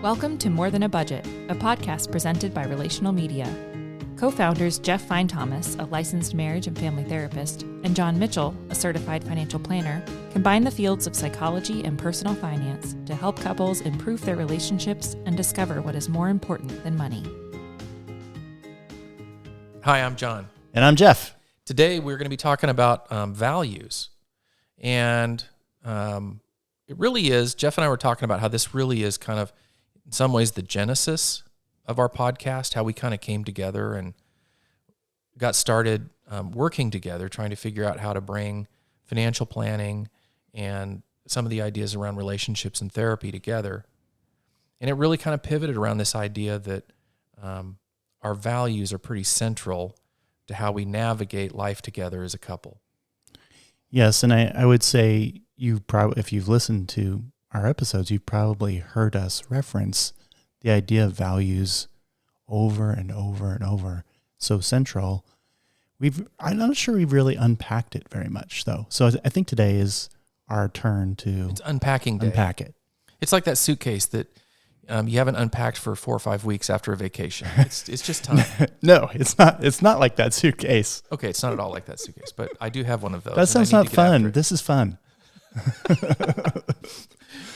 Welcome to More Than a Budget, a podcast presented by Relational Media. Co-founders Jeff Fine-Thomas, a licensed marriage and family therapist, and John Mitchell, a certified financial planner, combine the fields of psychology and personal finance to help couples improve their relationships and discover what is more important than money. Hi, I'm John. And I'm Jeff. Today we're going to be talking about values. And it really is, Jeff and I were talking about how this really is kind of, in some ways, the genesis of our podcast, how we kind of came together and got started working together, trying to figure out how to bring financial planning and some of the ideas around relationships and therapy together. And it really kind of pivoted around this idea that our values are pretty central to how we navigate life together as a couple. Yes, and I would say if you've listened to our episodes, you've probably heard us reference the idea of values over and over and over. So central. I'm not sure we've really unpacked it very much, though. So I think today is our turn to It's unpacking day. Unpack it. It's like that suitcase that you haven't unpacked for 4 or 5 weeks after a vacation. It's just time. No, it's not. It's not like that suitcase. Okay, it's not at all like that suitcase, but I do have one of those. That sounds not fun. This is fun.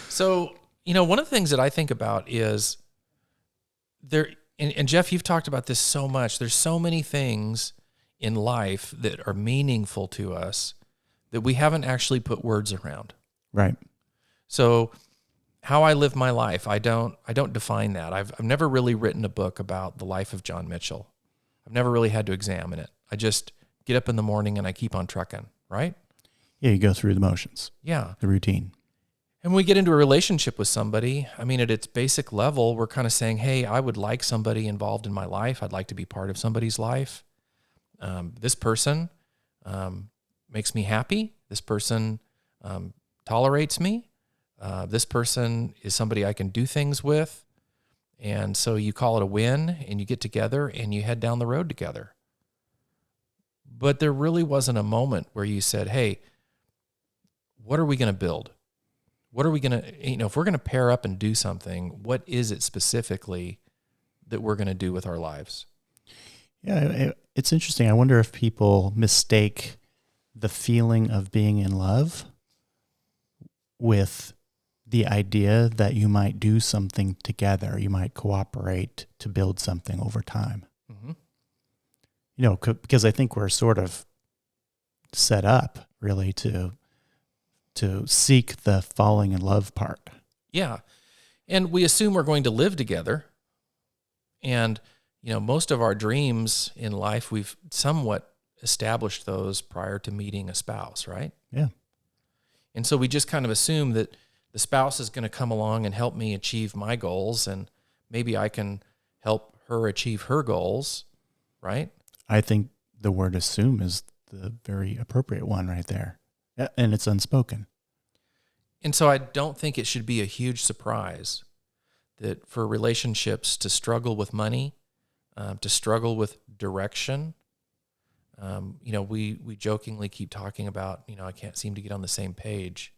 So, one of the things that I think about is and Jeff, you've talked about this so much. There's so many things in life that are meaningful to us that we haven't actually put words around. Right. So how I live my life, I don't define that. I've never really written a book about the life of John Mitchell. I've never really had to examine it. I just get up in the morning and I keep on trucking, right? Yeah, you go through the motions. Yeah. The routine. And when we get into a relationship with somebody, at its basic level, we're kind of saying, hey, I would like somebody involved in my life. I'd like to be part of somebody's life. This person makes me happy. This person tolerates me. This person is somebody I can do things with. And so you call it a win, and you get together and you head down the road together. But there really wasn't a moment where you said, hey, what are we going to build? What are we going to, if we're going to pair up and do something, what is it specifically that we're going to do with our lives? Yeah, it's interesting. I wonder if people mistake the feeling of being in love with the idea that you might do something together. You might cooperate to build something over time. Mm-hmm. Because I think we're sort of set up really to seek the falling in love part. Yeah. And we assume we're going to live together. And, most of our dreams in life, we've somewhat established those prior to meeting a spouse, right? Yeah. And so we just kind of assume that the spouse is going to come along and help me achieve my goals, and maybe I can help her achieve her goals, right? I think the word assume is the very appropriate one right there. And it's unspoken. And so I don't think it should be a huge surprise that for relationships to struggle with money, to struggle with direction, we jokingly keep talking about, I can't seem to get on the same page,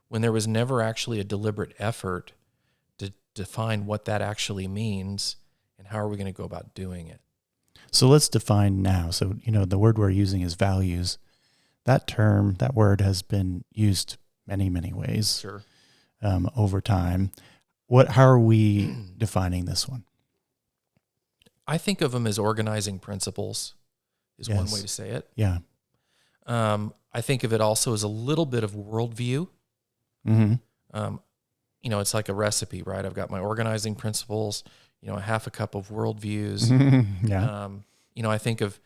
when there was never actually a deliberate effort to define what that actually means and how are we going to go about doing it. So let's define now. So, the word we're using is values. That word has been used many, many ways. Sure. Over time. How are we defining this one? I think of them as organizing principles is Yes. one way to say it. Yeah. I think of it also as a little bit of worldview. Mm-hmm. It's like a recipe, right? I've got my organizing principles, a half a cup of worldviews. Yeah. I think of,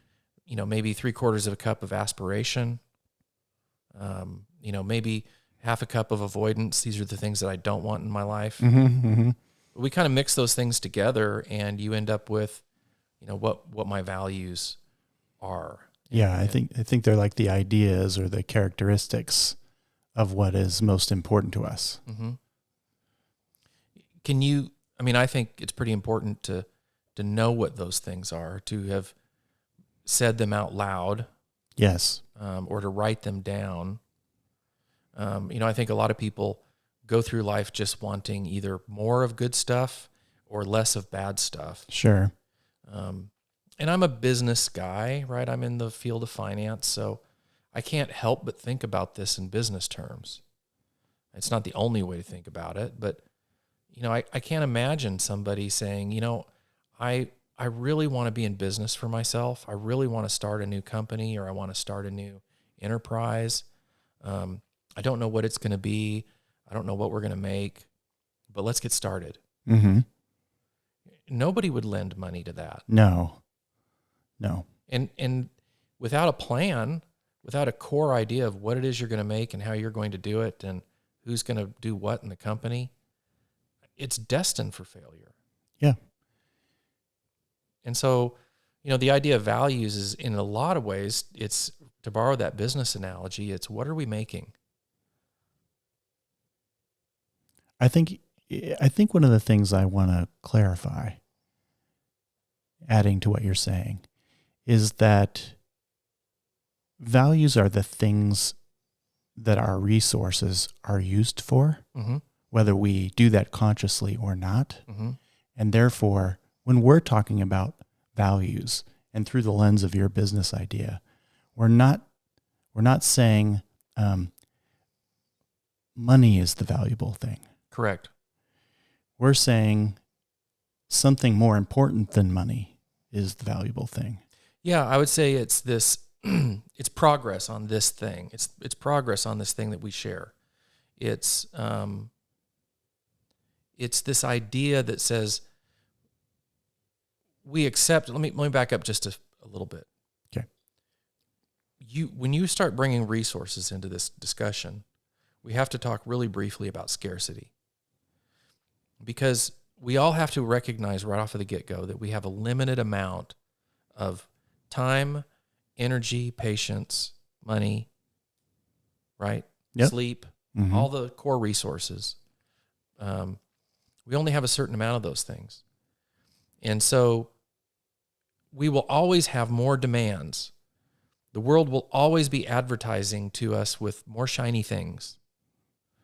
maybe 3/4 of a cup of aspiration. Maybe half a cup of avoidance. These are the things that I don't want in my life. Mm-hmm, mm-hmm. We kind of mix those things together, and you end up with, what my values are. Yeah, I think they're like the ideas or the characteristics of what is most important to us. Mm-hmm. I think it's pretty important to know what those things are, to have said them out loud. Yes. Or to write them down. I think a lot of people go through life just wanting either more of good stuff or less of bad stuff. Sure. And I'm a business guy, right? I'm in the field of finance, so I can't help but think about this in business terms. It's not the only way to think about it, but I can't imagine somebody saying, I really want to be in business for myself. I really want to start a new company, or I want to start a new enterprise. I don't know what it's going to be. I don't know what we're going to make, but let's get started. Mm-hmm. Nobody would lend money to that. No. And without a plan, without a core idea of what it is you're going to make and how you're going to do it and who's going to do what in the company, it's destined for failure. Yeah. And so, the idea of values is, in a lot of ways, it's, to borrow that business analogy, it's what are we making? I think one of the things I want to clarify, adding to what you're saying, is that values are the things that our resources are used for, Mm-hmm. whether we do that consciously or not. Mm-hmm. And therefore, when we're talking about values and through the lens of your business idea, we're not saying money is the valuable thing. Correct. We're saying something more important than money is the valuable thing. Yeah, I would say it's this, it's progress on this thing. It's progress on this thing that we share. It's this idea that says we accept. Let me back up just a little bit. Okay. When you start bringing resources into this discussion, we have to talk really briefly about scarcity, because we all have to recognize right off of the get-go that we have a limited amount of time, energy, patience, money, right? Yep. Sleep, Mm-hmm. all the core resources. We only have a certain amount of those things. And so we will always have more demands. The world will always be advertising to us with more shiny things.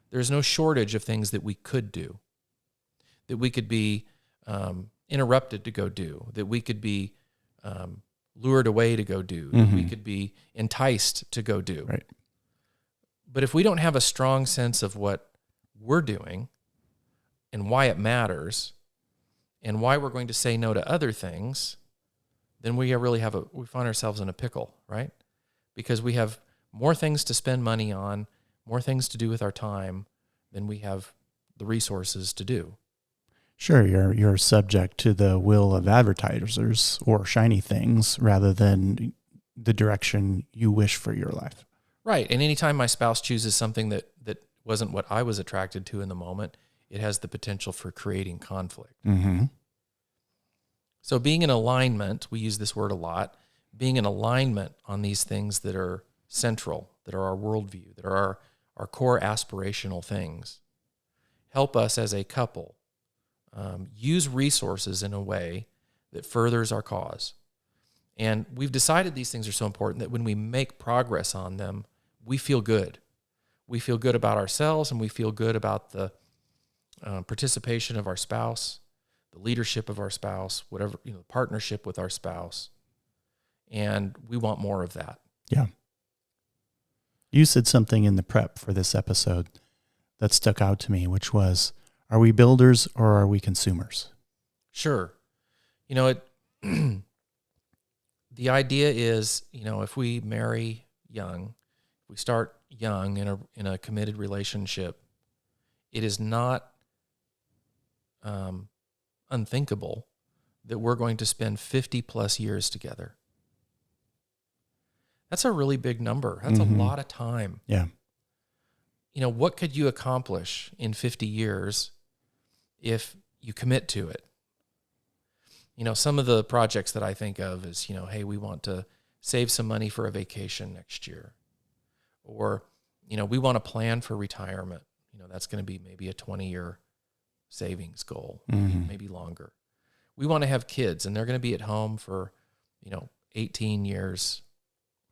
There's no shortage of things that we could do, that we could be interrupted to go do, that we could be lured away to go do, that we could be enticed to go do. Right. But if we don't have a strong sense of what we're doing and why it matters and why we're going to say no to other things, then we find ourselves in a pickle, right? Because we have more things to spend money on, more things to do with our time than we have the resources to do. Sure, you're subject to the will of advertisers or shiny things rather than the direction you wish for your life. Right. And anytime my spouse chooses something that wasn't what I was attracted to in the moment, it has the potential for creating conflict. Mm-hmm. So being in alignment, we use this word a lot, being in alignment on these things that are central, that are our worldview, that are our core aspirational things, help us as a couple use resources in a way that furthers our cause. And we've decided these things are so important that when we make progress on them, we feel good. We feel good about ourselves, and we feel good about the participation of our spouse, the leadership of our spouse, whatever, partnership with our spouse. And we want more of that. Yeah. You said something in the prep for this episode that stuck out to me, which was, are we builders or are we consumers? Sure. The idea is, if we marry young, we start young in a committed relationship, it is not unthinkable that we're going to spend 50 plus years together. That's a really big number. That's a lot of time. Yeah. What could you accomplish in 50 years if you commit to it? Some of the projects that I think of is, hey, we want to save some money for a vacation next year. Or, we want to plan for retirement. That's going to be maybe a 20-year savings goal, maybe longer. We want to have kids, and they're going to be at home for, 18 years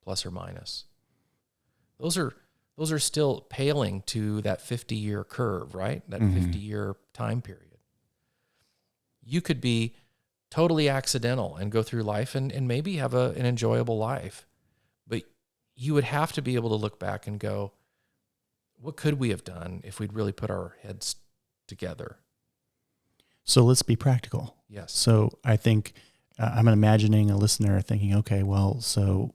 plus or minus. Those are those are still paling to that 50-year curve, right? That 50-year time period. You could be totally accidental and go through life and maybe have an enjoyable life. But you would have to be able to look back and go, what could we have done if we'd really put our heads together? So let's be practical. Yes. So I think I'm imagining a listener thinking, okay, well, so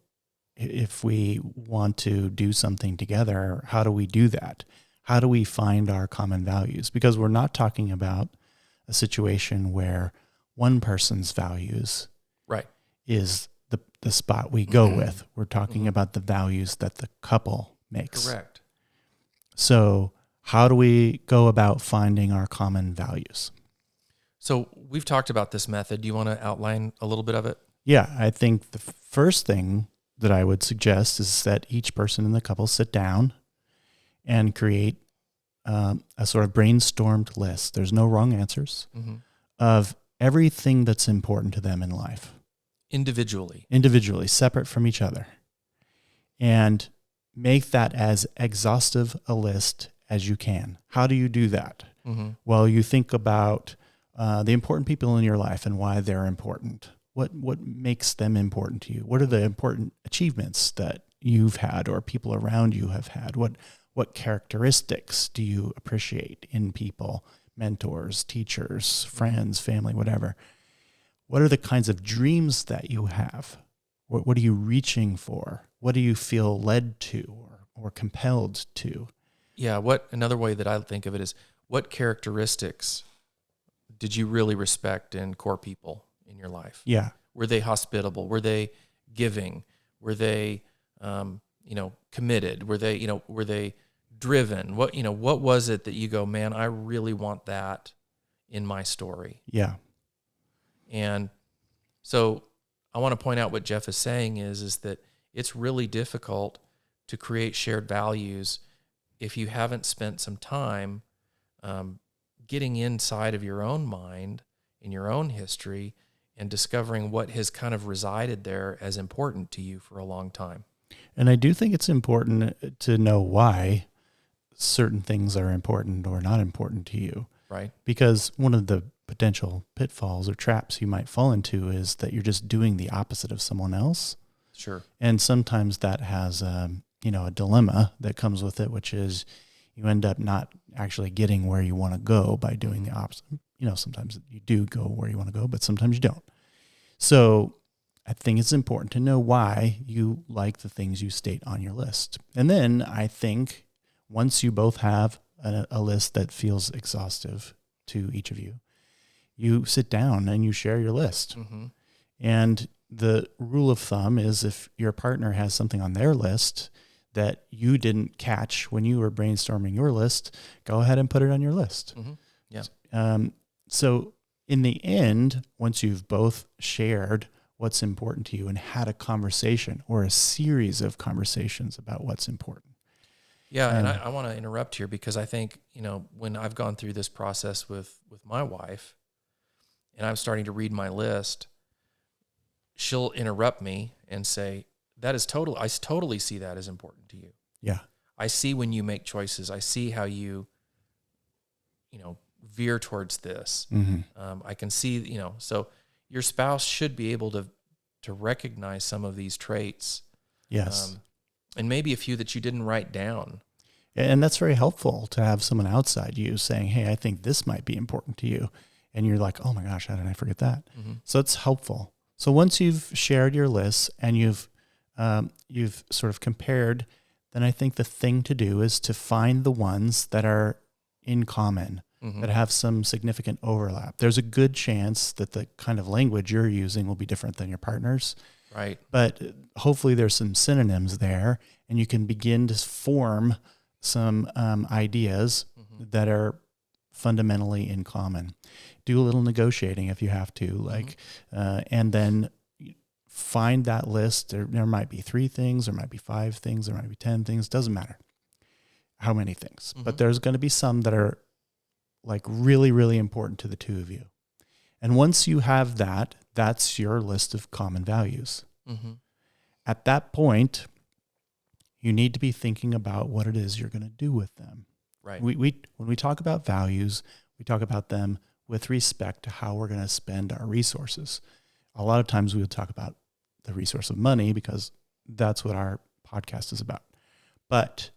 if we want to do something together, how do we do that? How do we find our common values? Because we're not talking about a situation where one person's values Right. is the spot we go with. We're talking about the values that the couple makes. Correct. So how do we go about finding our common values? So we've talked about this method. Do you want to outline a little bit of it? Yeah, I think the first thing that I would suggest is that each person in the couple sit down and create a sort of brainstormed list. There's no wrong answers of everything that's important to them in life. Individually, separate from each other. And make that as exhaustive a list as you can. How do you do that? Well, you think about the important people in your life and why they're important. What makes them important to you? What are the important achievements that you've had or people around you have had? What characteristics do you appreciate in people, mentors, teachers, friends, family, whatever? What are the kinds of dreams that you have? What are you reaching for? What do you feel led to or compelled to? Yeah, another way that I think of it is, what characteristics did you really respect in core people in your life? Yeah. Were they hospitable? Were they giving? Were they, committed? Were they driven? What was it that you go, man, I really want that in my story? Yeah. And so I want to point out what Jeff is saying is that it's really difficult to create shared values if you haven't spent some time getting inside of your own mind, in your own history, and discovering what has kind of resided there as important to you for a long time. And I do think it's important to know why certain things are important or not important to you. Right. Because one of the potential pitfalls or traps you might fall into is that you're just doing the opposite of someone else. Sure. And sometimes that has a dilemma that comes with it, which is you end up not actually getting where you want to go by doing the opposite. Sometimes you do go where you want to go, but sometimes you don't. So I think it's important to know why you like the things you state on your list. And then I think once you both have a list that feels exhaustive to each of you, you sit down and you share your list. And the rule of thumb is if your partner has something on their list that you didn't catch when you were brainstorming your list, go ahead and put it on your list. Yeah. So in the end, once you've both shared what's important to you and had a conversation or a series of conversations about what's important. Yeah, and I want to interrupt here because I think, when I've gone through this process with my wife and I'm starting to read my list, she'll interrupt me and say, I totally see that as important to you. Yeah. I see when you make choices. I see how you, veer towards this. I can see, so your spouse should be able to recognize some of these traits. Yes. And maybe a few that you didn't write down. And that's very helpful to have someone outside you saying, hey, I think this might be important to you. And you're like, oh my gosh, how did I forget that? So it's helpful. So once you've shared your lists and you've sort of compared, then I think the thing to do is to find the ones that are in common, that have some significant overlap. There's a good chance that the kind of language you're using will be different than your partner's. Right. But hopefully there's some synonyms there, and you can begin to form some ideas that are fundamentally in common. Do a little negotiating if you have to, and then find that list. There might be 3 things, there might be 5 things, there might be 10 things. Doesn't matter how many things, but there's going to be some that are like really, really important to the two of you. And once you have that, that's your list of common values. At that point, you need to be thinking about what it is you're going to do with them. Right. When we talk about values, we talk about them with respect to how we're going to spend our resources. A lot of times we would talk about the resource of money because that's what our podcast is about. But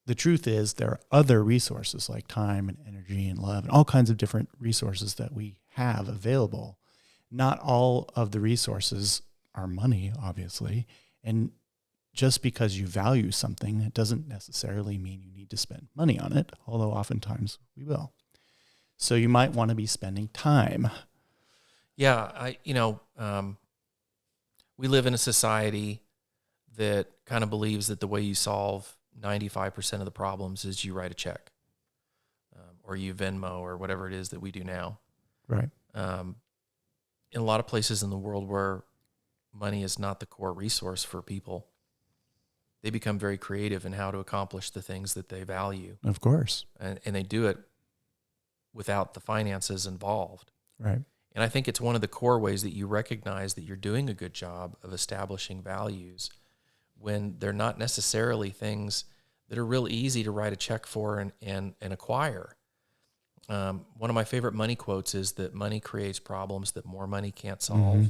the truth is there are other resources like time and energy and love and all kinds of different resources that we have available. Not all of the resources are money, obviously. And just because you value something, it doesn't necessarily mean you need to spend money on it, although oftentimes we will. So you might want to be spending time. Yeah, we live in a society that kind of believes that the way you solve 95% of the problems is you write a check, or you Venmo, or whatever it is that we do now. Right. In a lot of places in the world where money is not the core resource for people, they become very creative in how to accomplish the things that they value. Of course. And they do it without the finances involved. Right. And I think it's one of the core ways that you recognize that you're doing a good job of establishing values when they're not necessarily things that are real easy to write a check for and acquire. One of my favorite money quotes is that money creates problems that more money can't solve. Mm-hmm.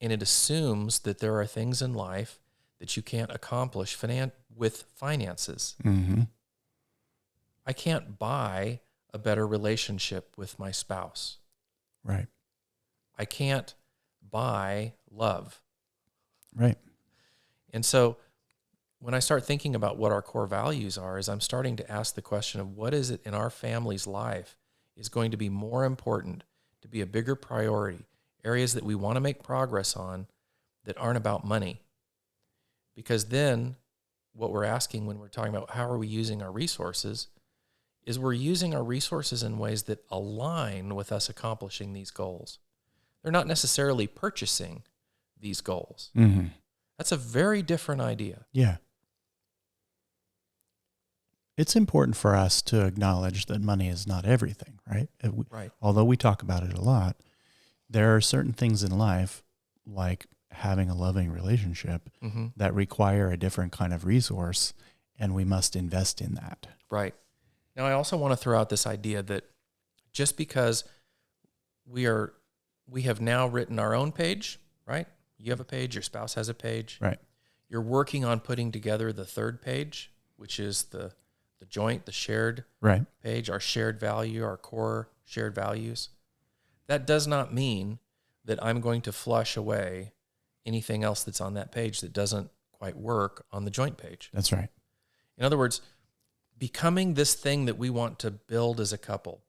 And it assumes that there are things in life that you can't accomplish with finances. Mm-hmm. I can't buy a better relationship with my spouse. Right. I can't buy love. Right. And so when I start thinking about what our core values are, is I'm starting to ask the question of what is it in our family's life is going to be more important, to be a bigger priority, areas that we want to make progress on that aren't about money. Because then what we're asking when we're talking about how are we using our resources is we're using our resources in ways that align with us accomplishing these goals. They're not necessarily purchasing these goals. Mm-hmm. That's a very different idea. Yeah. It's important for us to acknowledge that money is not everything, right? Right. Although we talk about it a lot, there are certain things in life, like having a loving relationship, Mm-hmm. that require a different kind of resource, and we must invest in that. Right. Now, I also want to throw out this idea that just because we have now written our own page, right? You have a page, your spouse has a page. Right. You're working on putting together the third page, which is the joint, the shared Right. page, our shared value, our core shared values. That does not mean that I'm going to flush away anything else that's on that page that doesn't quite work on the joint page. That's right. In other words, becoming this thing that we want to build as a couple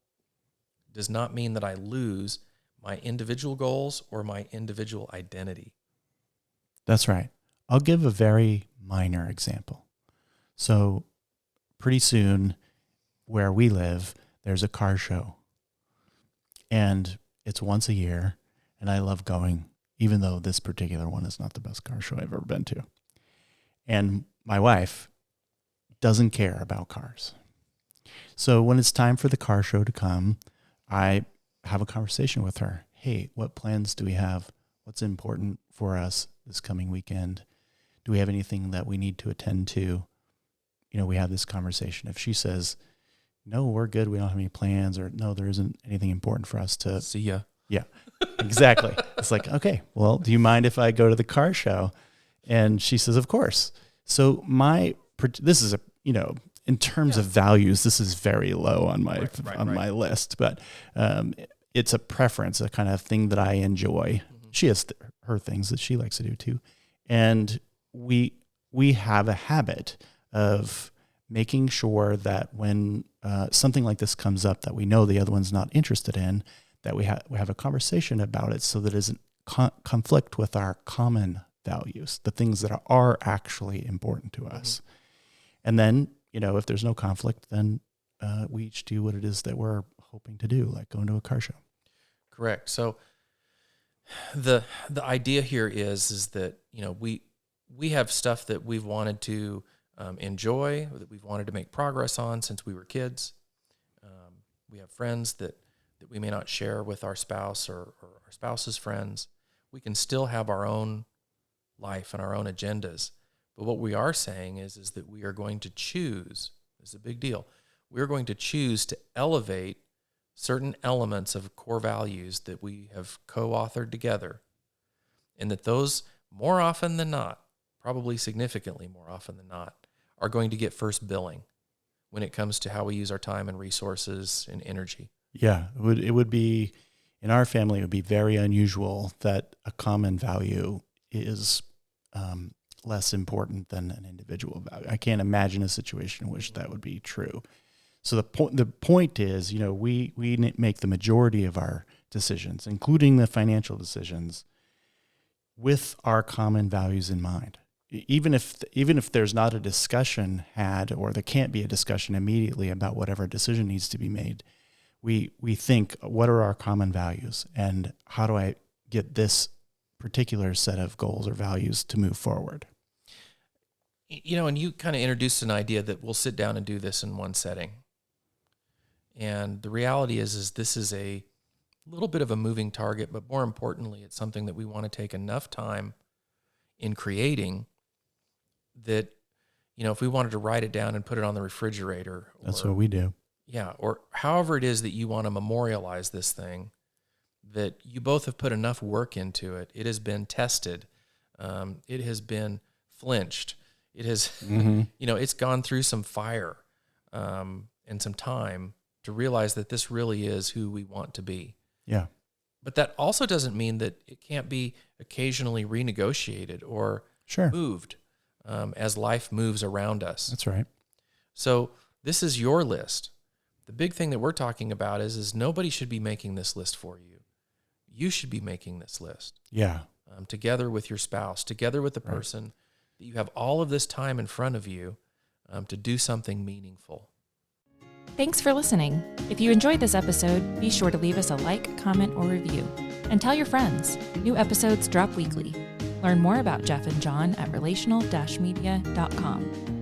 does not mean that I lose my individual goals or my individual identity. That's right. I'll give a very minor example. So pretty soon where we live, there's a car show. And it's once a year, and I love going, even though this particular one is not the best car show I've ever been to. And my wife doesn't care about cars. So when it's time for the car show to come, I have a conversation with her. Hey, what plans do we have? What's important for us this coming weekend? Do we have anything that we need to attend to? You know, we have this conversation. If she says, no, we're good, we don't have any plans, or no, there isn't anything important for us to See ya. Yeah, exactly. It's like, okay, well, do you mind if I go to the car show? And she says, of course. So this is in terms of values, this is very low on my list, but it's a preference, a kind of thing that I enjoy. Mm-hmm. She has her things that she likes to do too. And we have a habit of making sure that when something like this comes up that we know the other one's not interested in, that we have a conversation about it so that it doesn't conflict with our common values, the things that are actually important to us. Mm-hmm. And then, if there's no conflict, then we each do what it is that we're hoping to do, like going to a car show. Correct. So the idea here is that, we have stuff that we've wanted to enjoy, that we've wanted to make progress on since we were kids. We have friends that we may not share with our spouse or our spouse's friends. We can still have our own life and our own agendas, But what we are saying is that we are going to choose, this is a big deal, we're going to choose to elevate certain elements of core values that we have co-authored together, and that those, more often than not, probably significantly more often than not, are going to get first billing when it comes to how we use our time and resources and energy. Yeah, it would be, in our family, it would be very unusual that a common value is less important than an individual value. I can't imagine a situation in which that would be true. So the point is, we make the majority of our decisions, including the financial decisions, with our common values in mind. Even if there's not a discussion had, or there can't be a discussion immediately about whatever decision needs to be made, we think, what are our common values, and how do I get this particular set of goals or values to move forward? And you kind of introduced an idea that we'll sit down and do this in one setting. And the reality is this is a little bit of a moving target, but more importantly, it's something that we want to take enough time in creating that, if we wanted to write it down and put it on the refrigerator. That's what we do. Yeah, or however it is that you want to memorialize this thing, that you both have put enough work into it. It has been tested. It has been flinched. It has, it's gone through some fire and some time to realize that this really is who we want to be. Yeah. But that also doesn't mean that it can't be occasionally renegotiated or moved as life moves around us. That's right. So this is your list. The big thing that we're talking about is nobody should be making this list for you. You should be making this list. Yeah. Together with your spouse, together with the person that you have all of this time in front of you to do something meaningful. Thanks for listening. If you enjoyed this episode, be sure to leave us a like, comment, or review. And tell your friends. New episodes drop weekly. Learn more about Jeff and John at relational-media.com.